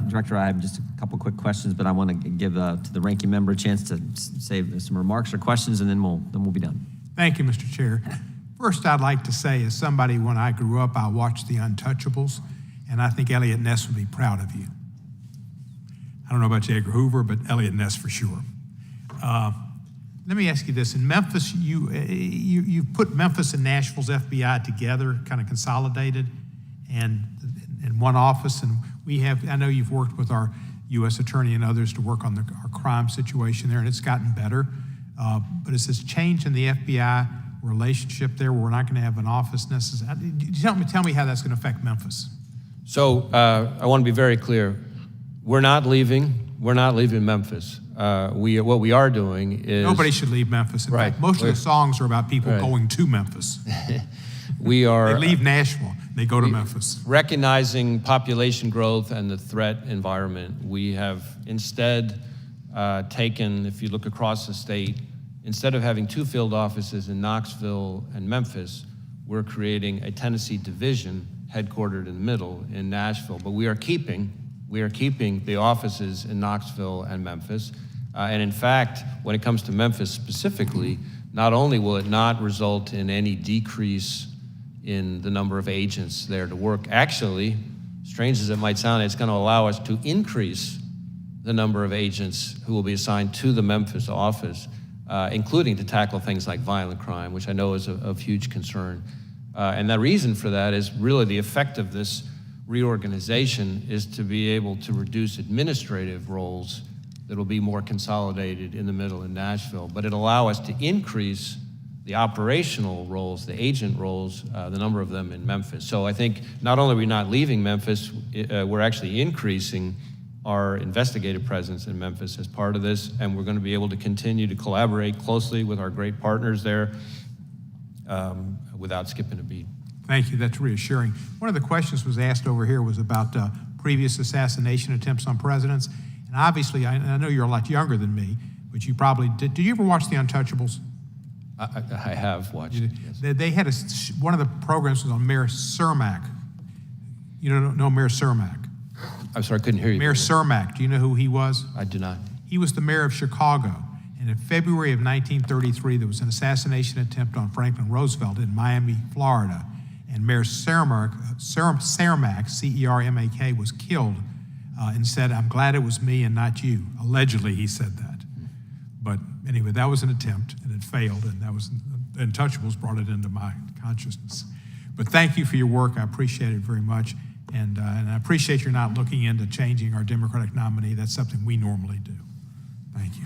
Director, I have just a couple quick questions, but I want to give to the ranking member a chance to say some remarks or questions, and then we'll be done. Thank you, Mr. Chair. First, I'd like to say, as somebody, when I grew up, I watched The Untouchables, and I think Eliot Ness would be proud of you. I don't know about J. Edgar Hoover, but Eliot Ness for sure. Let me ask you this. In Memphis, you put Memphis and Nashville's FBI together, kind of consolidated, and in one office, and I know you've worked with our U.S. Attorney and others to work on our crime situation there, and it's gotten better. But is this change in the FBI relationship there where we're not going to have an office necessarily? Tell me how that's going to affect Memphis. So I want to be very clear. We're not leaving Memphis. What we are doing is... Nobody should leave Memphis. In fact, most of the songs are about people going to Memphis. They leave Nashville, they go to Memphis. Recognizing population growth and the threat environment, we have instead taken, if you look across the state, instead of having 2 field offices in Knoxville and Memphis, we're creating a Tennessee division headquartered in the middle in Nashville. But we are keeping the offices in Knoxville and Memphis. And in fact, when it comes to Memphis specifically, not only will it not result in any decrease in the number of agents there to work, actually, strange as it might sound, it's going to allow us to increase the number of agents who will be assigned to the Memphis office, including to tackle things like violent crime, which I know is of huge concern. And the reason for that is really the effect of this reorganization is to be able to reduce administrative roles that will be more consolidated in the middle in Nashville, but it'll allow us to increase the operational roles, the agent roles, the number of them in Memphis. So I think not only are we not leaving Memphis, we're actually increasing our investigative presence in Memphis as part of this, and we're going to be able to continue to collaborate closely with our great partners there without skipping a beat. Thank you, that's reassuring. One of the questions was asked over here was about previous assassination attempts on presidents. And obviously, I know you're a lot younger than me, but you probably did you ever watch The Untouchables? I have watched it, yes. They had one of the programs was on Mayor Cermak. You don't know Mayor Cermak? I'm sorry, I couldn't hear you. Mayor Cermak, do you know who he was? I do not. He was the mayor of Chicago. And in February of 1933, there was an assassination attempt on Franklin Roosevelt in Miami, Florida. And Mayor Cermak, C-E-R-M-A-K, was killed and said, "I'm glad it was me and not you." Allegedly, he said that. But anyway, that was an attempt, and it failed, and that was Untouchables brought it into my consciousness. But thank you for your work. I appreciate it very much, and I appreciate you're not looking into changing our Democratic nominee. That's something we normally do. Thank you.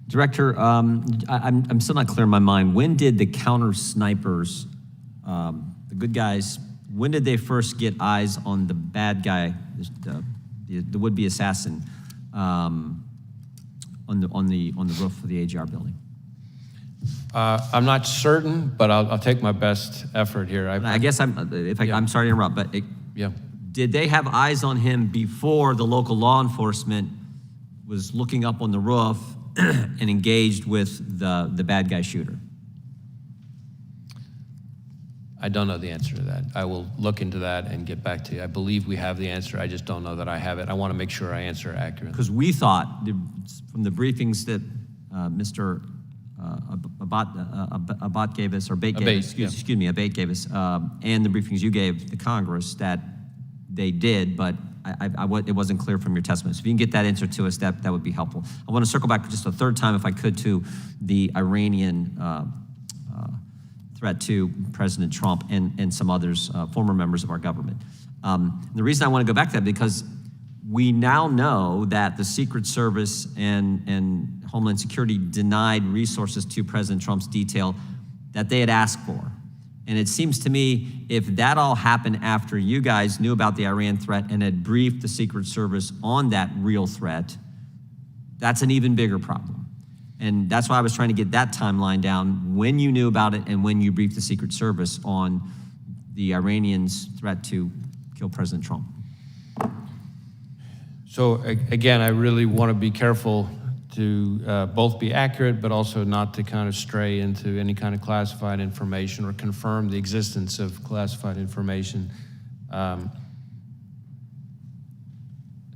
Director, I'm still not clear in my mind. When did the counter snipers, the good guys, when did they first get eyes on the bad guy, the would-be assassin, on the roof of the AGR building? I'm not certain, but I'll take my best effort here. I'm sorry to interrupt, but did they have eyes on him before the local law enforcement was looking up on the roof and engaged with the bad guy shooter? I don't know the answer to that. I will look into that and get back to you. I believe we have the answer. I just don't know that I have it. I want to make sure I answer accurately. Because we thought, from the briefings that Mr. Abate gave us, or Abate gave us, excuse me, Abate gave us, and the briefings you gave the Congress, that they did, but it wasn't clear from your testimony. So if you can get that answer to us, that would be helpful. I want to circle back just a third time, if I could, to the Iranian threat to President Trump and some others, former members of our government. The reason I want to go back to that, because we now know that the Secret Service and Homeland Security denied resources to President Trump's detail that they had asked for. And it seems to me, if that all happened after you guys knew about the Iran threat and had briefed the Secret Service on that real threat, that's an even bigger problem. And that's why I was trying to get that timeline down, when you knew about it and when you briefed the Secret Service on the Iranians' threat to kill President Trump. So again, I really want to be careful to both be accurate, but also not to kind of stray into any kind of classified information or confirm the existence of classified information.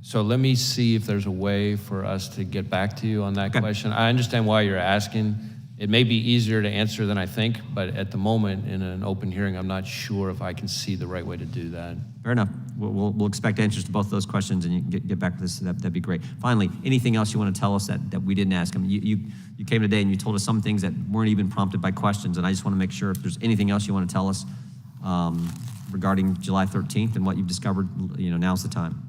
So let me see if there's a way for us to get back to you on that Okay. question. I understand why you're asking. It may be easier to answer than I think, but at the moment, in an open hearing, I'm not sure if I can see the right way to do that. Fair enough. We'll expect answers to both of those questions, and you can get back to this. That'd be great. Finally, anything else you want to tell us that we didn't ask? I mean, you came today and you told us some things that weren't even prompted by questions, and I just want to make sure if there's anything else you want to tell us regarding July 13th and what you've discovered, now's the time.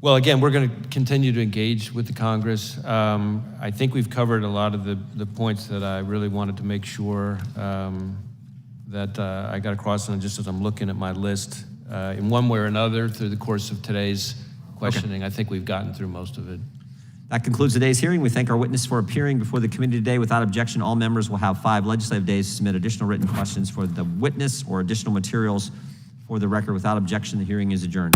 Well, again, we're going to continue to engage with the Congress. I think we've covered a lot of the points that I really wanted to make sure that I got across, and just as I'm looking at my list, in one way or another through the course of today's questioning, I think we've gotten through most of it. That concludes today's hearing. We thank our witness for appearing before the committee today. Without objection, all members will have 5 legislative days to submit additional written questions for the witness or additional materials for the record. Without objection, the hearing is adjourned.